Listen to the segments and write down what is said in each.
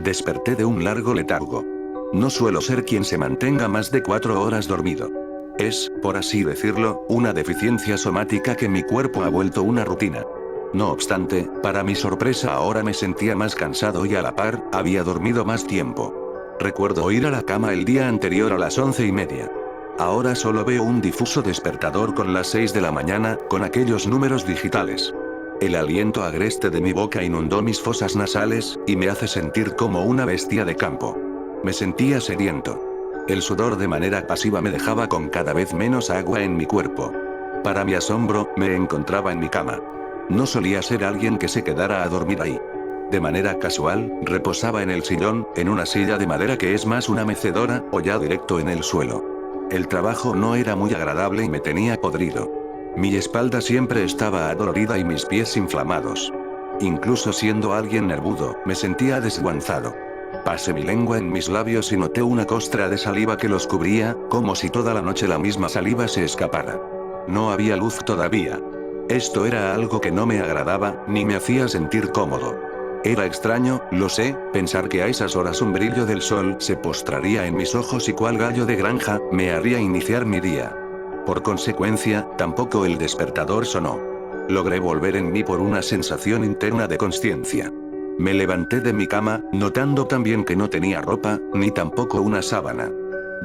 Desperté de un largo letargo. No suelo ser quien se mantenga más de 4 horas dormido. Es, por así decirlo, una deficiencia somática que mi cuerpo ha vuelto una rutina. No obstante, para mi sorpresa ahora me sentía más cansado y a la par, había dormido más tiempo. Recuerdo ir a la cama el día anterior a las 11:30. Ahora solo veo un difuso despertador con las 6 de la mañana, con aquellos números digitales. El aliento agreste de mi boca inundó mis fosas nasales, y me hace sentir como una bestia de campo. Me sentía sediento. El sudor de manera pasiva me dejaba con cada vez menos agua en mi cuerpo. Para mi asombro, me encontraba en mi cama. No solía ser alguien que se quedara a dormir ahí. De manera casual, reposaba en el sillón, en una silla de madera que es más una mecedora, o ya directo en el suelo. El trabajo no era muy agradable y me tenía podrido. Mi espalda siempre estaba adolorida y mis pies inflamados. Incluso siendo alguien nervudo, me sentía desguanzado. Pasé mi lengua en mis labios y noté una costra de saliva que los cubría, como si toda la noche la misma saliva se escapara. No había luz todavía. Esto era algo que no me agradaba, ni me hacía sentir cómodo. Era extraño, lo sé, pensar que a esas horas un brillo del sol se postraría en mis ojos y cual gallo de granja, me haría iniciar mi día. Por consecuencia, tampoco el despertador sonó. Logré volver en mí por una sensación interna de consciencia. Me levanté de mi cama, notando también que no tenía ropa, ni tampoco una sábana.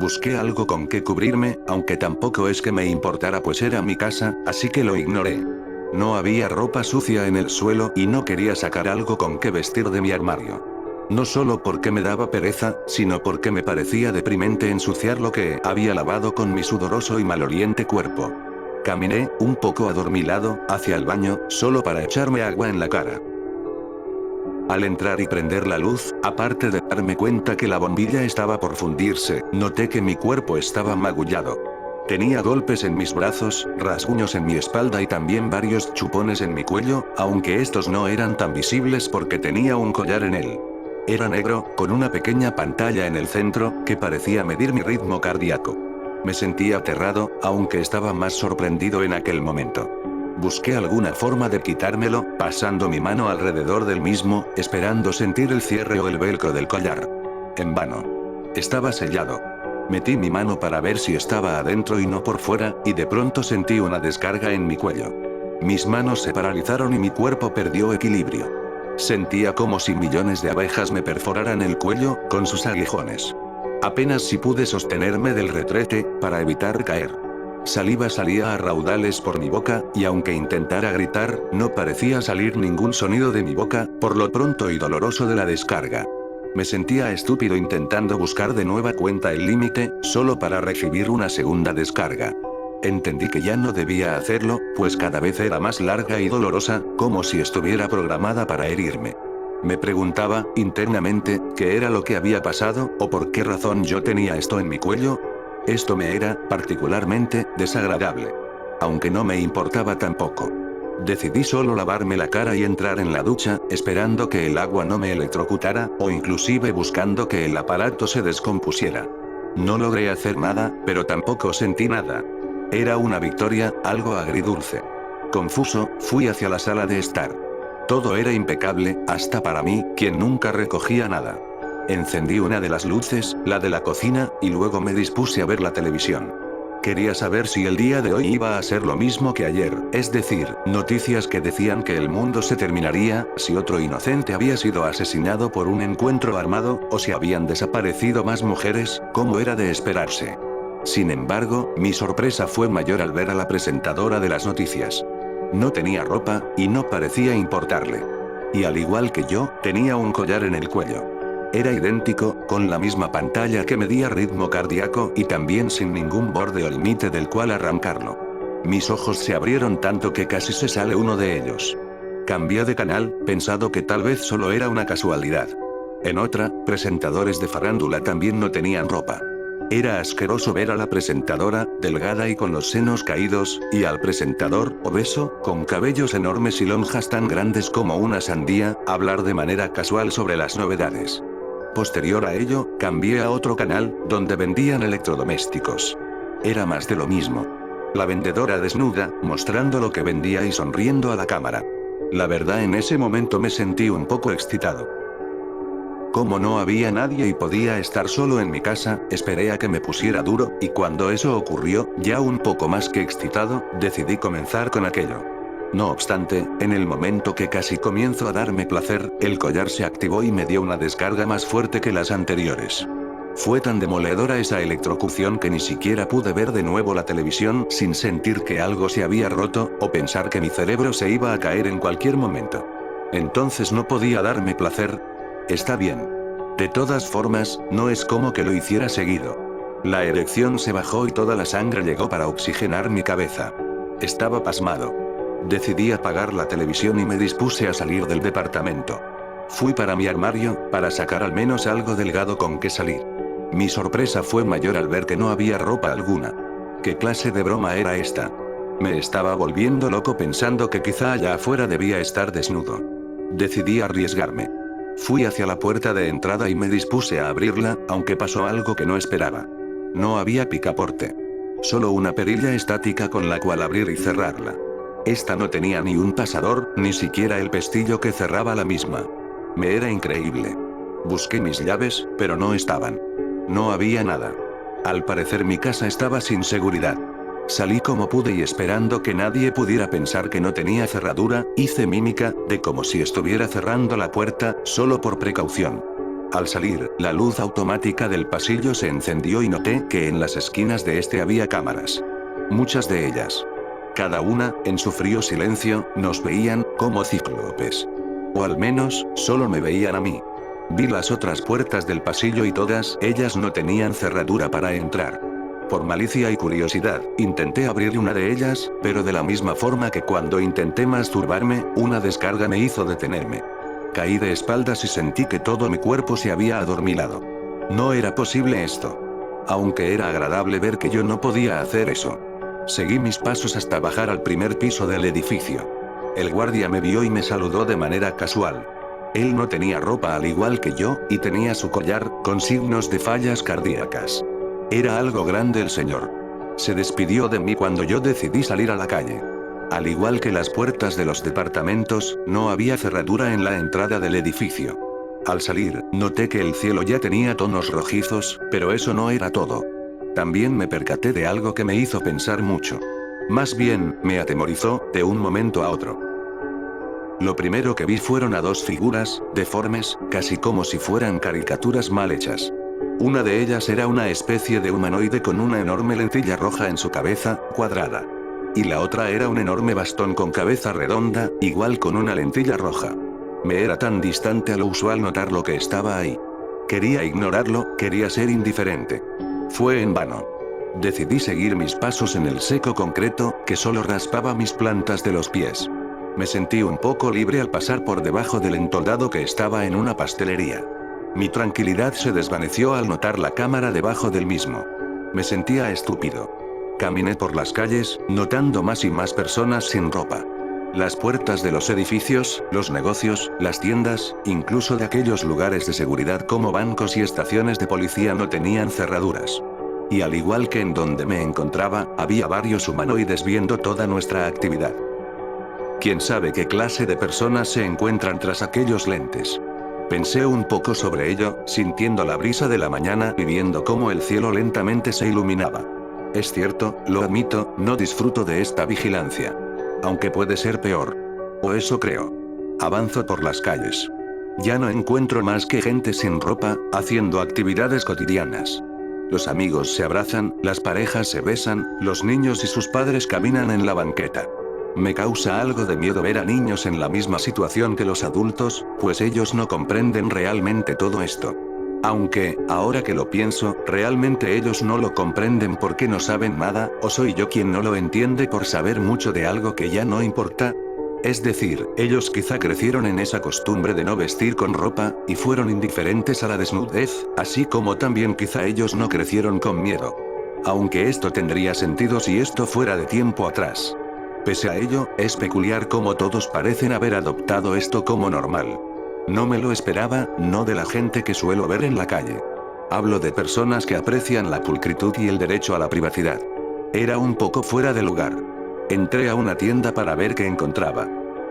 Busqué algo con que cubrirme, aunque tampoco es que me importara pues era mi casa, así que lo ignoré. No había ropa sucia en el suelo y no quería sacar algo con que vestir de mi armario. No solo porque me daba pereza, sino porque me parecía deprimente ensuciar lo que había lavado con mi sudoroso y maloliente cuerpo. Caminé, un poco adormilado, hacia el baño, solo para echarme agua en la cara. Al entrar y prender la luz, aparte de darme cuenta que la bombilla estaba por fundirse, noté que mi cuerpo estaba magullado. Tenía golpes en mis brazos, rasguños en mi espalda y también varios chupones en mi cuello, aunque estos no eran tan visibles porque tenía un collar en él. Era negro, con una pequeña pantalla en el centro, que parecía medir mi ritmo cardíaco. Me sentía aterrado, aunque estaba más sorprendido en aquel momento. Busqué alguna forma de quitármelo, pasando mi mano alrededor del mismo, esperando sentir el cierre o el velcro del collar. En vano. Estaba sellado. Metí mi mano para ver si estaba adentro y no por fuera, y de pronto sentí una descarga en mi cuello. Mis manos se paralizaron y mi cuerpo perdió equilibrio. Sentía como si millones de abejas me perforaran el cuello, con sus aguijones. Apenas si pude sostenerme del retrete, para evitar caer. Saliva salía a raudales por mi boca, y aunque intentara gritar, no parecía salir ningún sonido de mi boca, por lo pronto y doloroso de la descarga. Me sentía estúpido intentando buscar de nueva cuenta el límite, solo para recibir una segunda descarga. Entendí que ya no debía hacerlo, pues cada vez era más larga y dolorosa, como si estuviera programada para herirme. Me preguntaba, internamente, qué era lo que había pasado, o por qué razón yo tenía esto en mi cuello. Esto me era, particularmente, desagradable. Aunque no me importaba tampoco. Decidí solo lavarme la cara y entrar en la ducha, esperando que el agua no me electrocutara, o inclusive buscando que el aparato se descompusiera. No logré hacer nada, pero tampoco sentí nada. Era una victoria, algo agridulce. Confuso, fui hacia la sala de estar. Todo era impecable, hasta para mí, quien nunca recogía nada. Encendí una de las luces, la de la cocina, y luego me dispuse a ver la televisión. Quería saber si el día de hoy iba a ser lo mismo que ayer, es decir, noticias que decían que el mundo se terminaría, si otro inocente había sido asesinado por un encuentro armado, o si habían desaparecido más mujeres, como era de esperarse. Sin embargo, mi sorpresa fue mayor al ver a la presentadora de las noticias. No tenía ropa, y no parecía importarle. Y al igual que yo, tenía un collar en el cuello. Era idéntico, con la misma pantalla que medía ritmo cardíaco y también sin ningún borde o límite del cual arrancarlo. Mis ojos se abrieron tanto que casi se sale uno de ellos. Cambié de canal, pensado que tal vez solo era una casualidad. En otra, presentadores de farándula también no tenían ropa. Era asqueroso ver a la presentadora, delgada y con los senos caídos, y al presentador, obeso, con cabellos enormes y lonjas tan grandes como una sandía, hablar de manera casual sobre las novedades. Posterior a ello, cambié a otro canal, donde vendían electrodomésticos. Era más de lo mismo. La vendedora desnuda, mostrando lo que vendía y sonriendo a la cámara. La verdad en ese momento me sentí un poco excitado. Como no había nadie y podía estar solo en mi casa, esperé a que me pusiera duro, y cuando eso ocurrió, ya un poco más que excitado, decidí comenzar con aquello. No obstante, en el momento que casi comienzo a darme placer, el collar se activó y me dio una descarga más fuerte que las anteriores. Fue tan demoledora esa electrocución que ni siquiera pude ver de nuevo la televisión sin sentir que algo se había roto, o pensar que mi cerebro se iba a caer en cualquier momento. Entonces no podía darme placer. Está bien. De todas formas, no es como que lo hiciera seguido. La erección se bajó y toda la sangre llegó para oxigenar mi cabeza. Estaba pasmado. Decidí apagar la televisión y me dispuse a salir del departamento. Fui para mi armario, para sacar al menos algo delgado con que salir. Mi sorpresa fue mayor al ver que no había ropa alguna. ¿Qué clase de broma era esta? Me estaba volviendo loco pensando que quizá allá afuera debía estar desnudo. Decidí arriesgarme. Fui hacia la puerta de entrada y me dispuse a abrirla, aunque pasó algo que no esperaba. No había picaporte. Solo una perilla estática con la cual abrir y cerrarla. Esta no tenía ni un pasador, ni siquiera el pestillo que cerraba la misma. Me era increíble. Busqué mis llaves, pero no estaban. No había nada. Al parecer mi casa estaba sin seguridad. Salí como pude y esperando que nadie pudiera pensar que no tenía cerradura, hice mímica, de como si estuviera cerrando la puerta, solo por precaución. Al salir, la luz automática del pasillo se encendió y noté que en las esquinas de este había cámaras. Muchas de ellas. Cada una, en su frío silencio, nos veían, como cíclopes. O al menos, solo me veían a mí. Vi las otras puertas del pasillo y todas ellas no tenían cerradura para entrar. Por malicia y curiosidad, intenté abrir una de ellas, pero de la misma forma que cuando intenté masturbarme, una descarga me hizo detenerme. Caí de espaldas y sentí que todo mi cuerpo se había adormilado. No era posible esto. Aunque era agradable ver que yo no podía hacer eso. Seguí mis pasos hasta bajar al primer piso del edificio. El guardia me vio y me saludó de manera casual. Él no tenía ropa al igual que yo, y tenía su collar, con signos de fallas cardíacas. Era algo grande el señor. Se despidió de mí cuando yo decidí salir a la calle. Al igual que las puertas de los departamentos, no había cerradura en la entrada del edificio. Al salir, noté que el cielo ya tenía tonos rojizos, pero eso no era todo. También me percaté de algo que me hizo pensar mucho. Más bien, me atemorizó, de un momento a otro. Lo primero que vi fueron a dos figuras, deformes, casi como si fueran caricaturas mal hechas. Una de ellas era una especie de humanoide con una enorme lentilla roja en su cabeza, cuadrada. Y la otra era un enorme bastón con cabeza redonda, igual con una lentilla roja. Me era tan distante a lo usual notar lo que estaba ahí. Quería ignorarlo, quería ser indiferente. Fue en vano. Decidí seguir mis pasos en el seco concreto, que solo raspaba mis plantas de los pies. Me sentí un poco libre al pasar por debajo del entoldado que estaba en una pastelería. Mi tranquilidad se desvaneció al notar la cámara debajo del mismo. Me sentía estúpido. Caminé por las calles, notando más y más personas sin ropa. Las puertas de los edificios, los negocios, las tiendas, incluso de aquellos lugares de seguridad como bancos y estaciones de policía no tenían cerraduras. Y al igual que en donde me encontraba, había varios humanoides viendo toda nuestra actividad. ¿Quién sabe qué clase de personas se encuentran tras aquellos lentes? Pensé un poco sobre ello, sintiendo la brisa de la mañana y viendo cómo el cielo lentamente se iluminaba. Es cierto, lo admito, no disfruto de esta vigilancia. Aunque puede ser peor. O eso creo. Avanzo por las calles. Ya no encuentro más que gente sin ropa, haciendo actividades cotidianas. Los amigos se abrazan, las parejas se besan, los niños y sus padres caminan en la banqueta. Me causa algo de miedo ver a niños en la misma situación que los adultos, pues ellos no comprenden realmente todo esto. Aunque, ahora que lo pienso, realmente ellos no lo comprenden porque no saben nada, o soy yo quien no lo entiende por saber mucho de algo que ya no importa. Es decir, ellos quizá crecieron en esa costumbre de no vestir con ropa, y fueron indiferentes a la desnudez, así como también quizá ellos no crecieron con miedo. Aunque esto tendría sentido si esto fuera de tiempo atrás. Pese a ello, es peculiar cómo todos parecen haber adoptado esto como normal. No me lo esperaba, no de la gente que suelo ver en la calle. Hablo de personas que aprecian la pulcritud y el derecho a la privacidad. Era un poco fuera de lugar. Entré a una tienda para ver qué encontraba.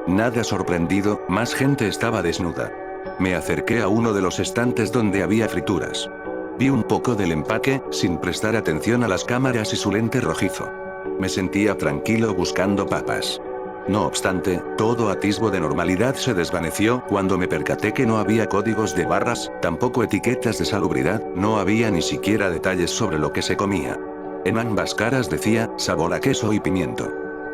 Nada sorprendido, más gente estaba desnuda. Me acerqué a uno de los estantes donde había frituras. Vi un poco del empaque, sin prestar atención a las cámaras y su lente rojizo. Me sentía tranquilo buscando papas. No obstante, todo atisbo de normalidad se desvaneció cuando me percaté que no había códigos de barras, tampoco etiquetas de salubridad, no había ni siquiera detalles sobre lo que se comía. En ambas caras decía, sabor a queso y pimiento.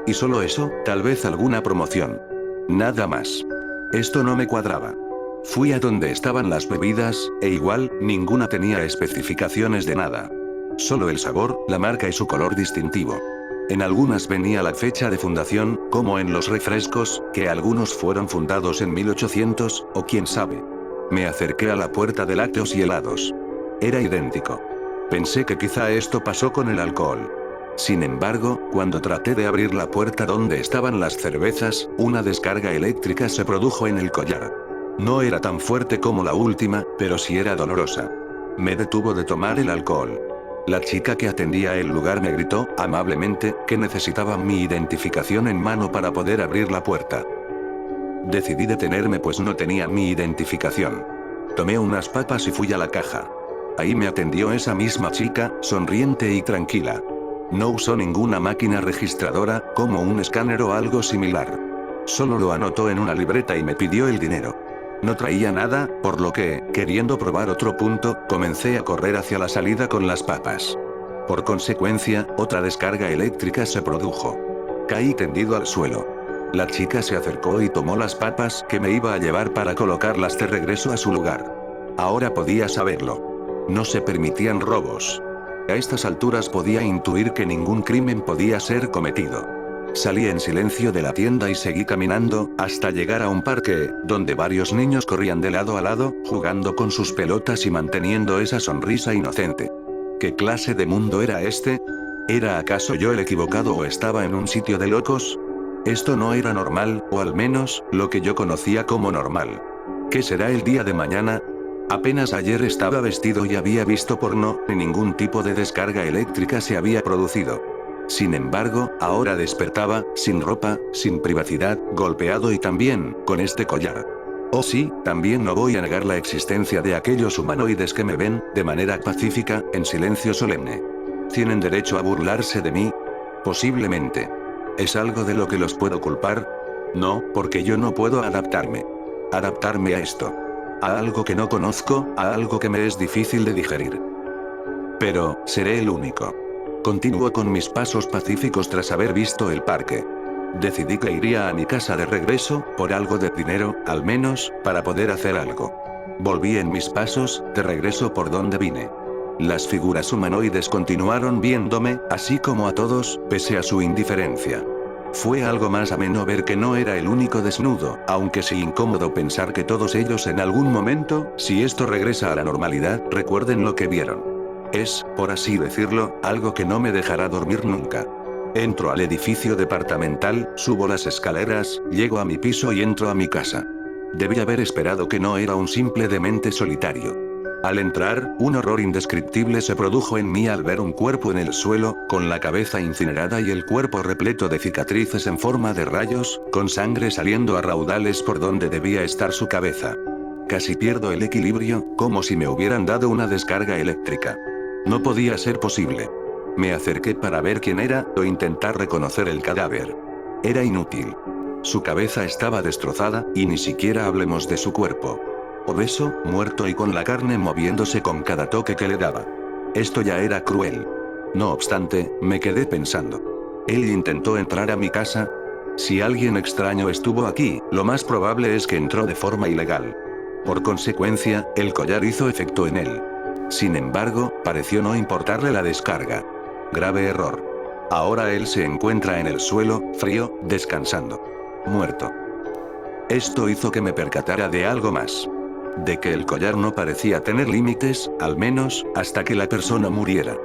Y solo eso, tal vez alguna promoción. Nada más. Esto no me cuadraba. Fui a donde estaban las bebidas, e igual, ninguna tenía especificaciones de nada. Solo el sabor, la marca y su color distintivo. En algunas venía la fecha de fundación, como en los refrescos, que algunos fueron fundados en 1800, o quién sabe. Me acerqué a la puerta de lácteos y helados. Era idéntico. Pensé que quizá esto pasó con el alcohol. Sin embargo, cuando traté de abrir la puerta donde estaban las cervezas, una descarga eléctrica se produjo en el collar. No era tan fuerte como la última, pero sí era dolorosa. Me detuvo de tomar el alcohol. La chica que atendía el lugar me gritó, amablemente, que necesitaba mi identificación en mano para poder abrir la puerta. Decidí detenerme pues no tenía mi identificación. Tomé unas papas y fui a la caja. Ahí me atendió esa misma chica, sonriente y tranquila. No usó ninguna máquina registradora, como un escáner o algo similar. Solo lo anotó en una libreta y me pidió el dinero. No traía nada, por lo que, queriendo probar otro punto, comencé a correr hacia la salida con las papas. Por consecuencia, otra descarga eléctrica se produjo. Caí tendido al suelo. La chica se acercó y tomó las papas que me iba a llevar para colocarlas de regreso a su lugar. Ahora podía saberlo. No se permitían robos. A estas alturas podía intuir que ningún crimen podía ser cometido. Salí en silencio de la tienda y seguí caminando, hasta llegar a un parque, donde varios niños corrían de lado a lado, jugando con sus pelotas y manteniendo esa sonrisa inocente. ¿Qué clase de mundo era este? ¿Era acaso yo el equivocado o estaba en un sitio de locos? Esto no era normal, o al menos, lo que yo conocía como normal. ¿Qué será el día de mañana? Apenas ayer estaba vestido y había visto porno, y ningún tipo de descarga eléctrica se había producido. Sin embargo, ahora despertaba, sin ropa, sin privacidad, golpeado y también, con este collar. Oh sí, también no voy a negar la existencia de aquellos humanoides que me ven, de manera pacífica, en silencio solemne. ¿Tienen derecho a burlarse de mí? Posiblemente. ¿Es algo de lo que los puedo culpar? No, porque yo no puedo adaptarme. Adaptarme a esto. A algo que no conozco, a algo que me es difícil de digerir. Pero, seré el único. Continúo con mis pasos pacíficos tras haber visto el parque. Decidí que iría a mi casa de regreso, por algo de dinero, al menos, para poder hacer algo. Volví en mis pasos, de regreso por donde vine. Las figuras humanoides continuaron viéndome, así como a todos, pese a su indiferencia. Fue algo más ameno ver que no era el único desnudo, aunque sí incómodo pensar que todos ellos en algún momento, si esto regresa a la normalidad, recuerden lo que vieron. Es, por así decirlo, algo que no me dejará dormir nunca. Entro al edificio departamental, subo las escaleras, llego a mi piso y entro a mi casa. Debí haber esperado que no era un simple demente solitario. Al entrar, un horror indescriptible se produjo en mí al ver un cuerpo en el suelo, con la cabeza incinerada y el cuerpo repleto de cicatrices en forma de rayos, con sangre saliendo a raudales por donde debía estar su cabeza. Casi pierdo el equilibrio, como si me hubieran dado una descarga eléctrica. No podía ser posible. Me acerqué para ver quién era, o intentar reconocer el cadáver. Era inútil. Su cabeza estaba destrozada, y ni siquiera hablemos de su cuerpo. Obeso, muerto y con la carne moviéndose con cada toque que le daba. Esto ya era cruel. No obstante, me quedé pensando. Él intentó entrar a mi casa. Si alguien extraño estuvo aquí, lo más probable es que entró de forma ilegal. Por consecuencia, el collar hizo efecto en él. Sin embargo, pareció no importarle la descarga. Grave error. Ahora él se encuentra en el suelo, frío, descansando. Muerto. Esto hizo que me percatara de algo más. De que el collar no parecía tener límites, al menos, hasta que la persona muriera.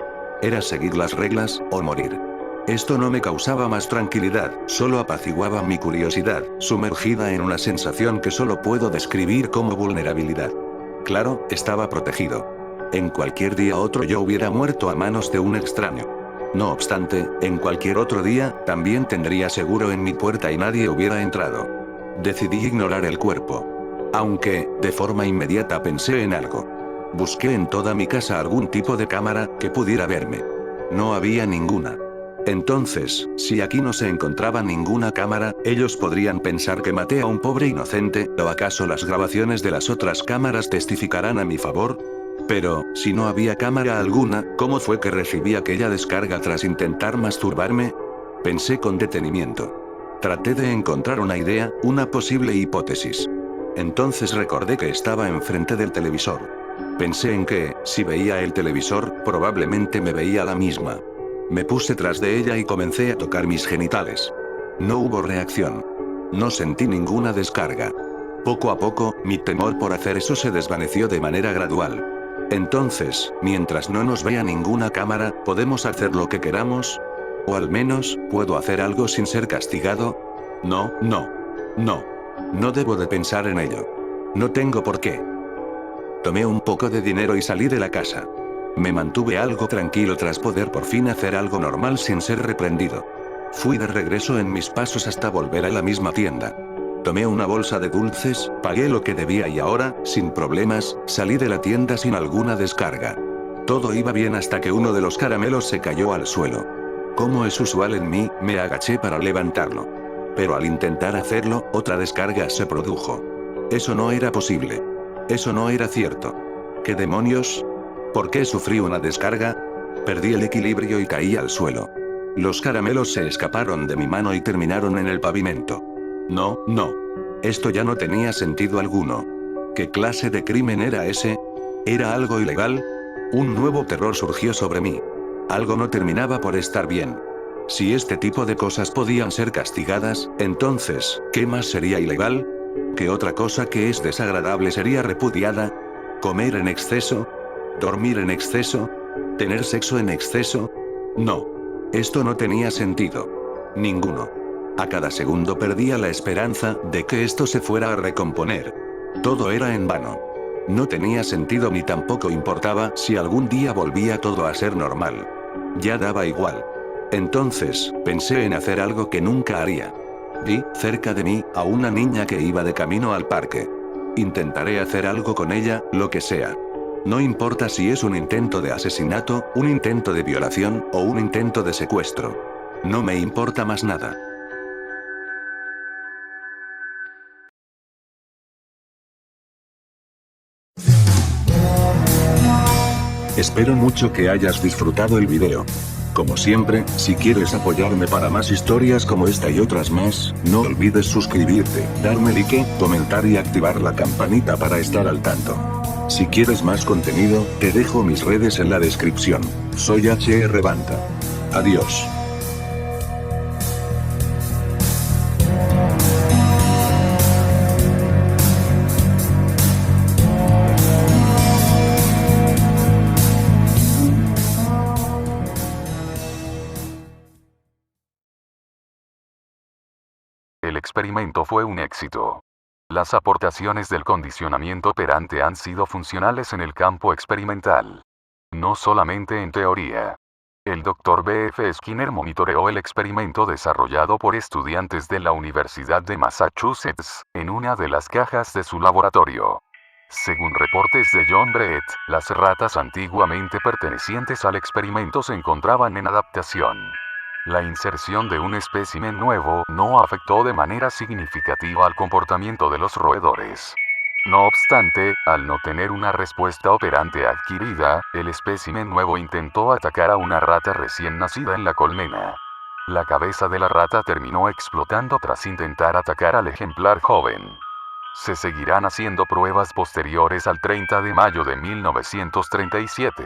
Era seguir las reglas, o morir. Esto no me causaba más tranquilidad, solo apaciguaba mi curiosidad, sumergida en una sensación que solo puedo describir como vulnerabilidad. Claro, estaba protegido. En cualquier día otro yo hubiera muerto a manos de un extraño. No obstante, en cualquier otro día, también tendría seguro en mi puerta y nadie hubiera entrado. Decidí ignorar el cuerpo. Aunque, de forma inmediata pensé en algo. Busqué en toda mi casa algún tipo de cámara que pudiera verme. No había ninguna. Entonces, si aquí no se encontraba ninguna cámara, ellos podrían pensar que maté a un pobre inocente, ¿o acaso las grabaciones de las otras cámaras testificarán a mi favor? Pero, si no había cámara alguna, ¿cómo fue que recibí aquella descarga tras intentar masturbarme? Pensé con detenimiento. Traté de encontrar una idea, una posible hipótesis. Entonces recordé que estaba enfrente del televisor. Pensé en que, si veía el televisor, probablemente me veía la misma. Me puse tras de ella y comencé a tocar mis genitales. No hubo reacción. No sentí ninguna descarga. Poco a poco, mi temor por hacer eso se desvaneció de manera gradual. Entonces, mientras no nos vea ninguna cámara, ¿podemos hacer lo que queramos? ¿O al menos, puedo hacer algo sin ser castigado? No, no. No. No debo de pensar en ello. No tengo por qué. Tomé un poco de dinero y salí de la casa. Me mantuve algo tranquilo tras poder por fin hacer algo normal sin ser reprendido. Fui de regreso en mis pasos hasta volver a la misma tienda. Tomé una bolsa de dulces, pagué lo que debía y ahora, sin problemas, salí de la tienda sin alguna descarga. Todo iba bien hasta que uno de los caramelos se cayó al suelo. Como es usual en mí, me agaché para levantarlo. Pero al intentar hacerlo, otra descarga se produjo. Eso no era posible. Eso no era cierto. ¿Qué demonios? ¿Por qué sufrí una descarga? Perdí el equilibrio y caí al suelo. Los caramelos se escaparon de mi mano y terminaron en el pavimento. No, no. Esto ya no tenía sentido alguno. ¿Qué clase de crimen era ese? ¿Era algo ilegal? Un nuevo terror surgió sobre mí. Algo no terminaba por estar bien. Si este tipo de cosas podían ser castigadas, entonces, ¿qué más sería ilegal? ¿Qué otra cosa que es desagradable sería repudiada? ¿Comer en exceso? ¿Dormir en exceso? ¿Tener sexo en exceso? No. Esto no tenía sentido. Ninguno. A cada segundo perdía la esperanza de que esto se fuera a recomponer. Todo era en vano. No tenía sentido ni tampoco importaba si algún día volvía todo a ser normal. Ya daba igual. Entonces, pensé en hacer algo que nunca haría. Vi, cerca de mí, a una niña que iba de camino al parque. Intentaré hacer algo con ella, lo que sea. No importa si es un intento de asesinato, un intento de violación, o un intento de secuestro. No me importa más nada. Espero mucho que hayas disfrutado el video. Como siempre, si quieres apoyarme para más historias como esta y otras más, no olvides suscribirte, darme like, comentar y activar la campanita para estar al tanto. Si quieres más contenido, te dejo mis redes en la descripción. Soy HR Banta. Adiós. El experimento fue un éxito. Las aportaciones del condicionamiento operante han sido funcionales en el campo experimental. No solamente en teoría. El Dr. B.F. Skinner monitoreó el experimento desarrollado por estudiantes de la Universidad de Massachusetts, en una de las cajas de su laboratorio. Según reportes de John Brett, las ratas antiguamente pertenecientes al experimento se encontraban en adaptación. La inserción de un espécimen nuevo no afectó de manera significativa al comportamiento de los roedores. No obstante, al no tener una respuesta operante adquirida, el espécimen nuevo intentó atacar a una rata recién nacida en la colmena. La cabeza de la rata terminó explotando tras intentar atacar al ejemplar joven. Se seguirán haciendo pruebas posteriores al 30 de mayo de 1937.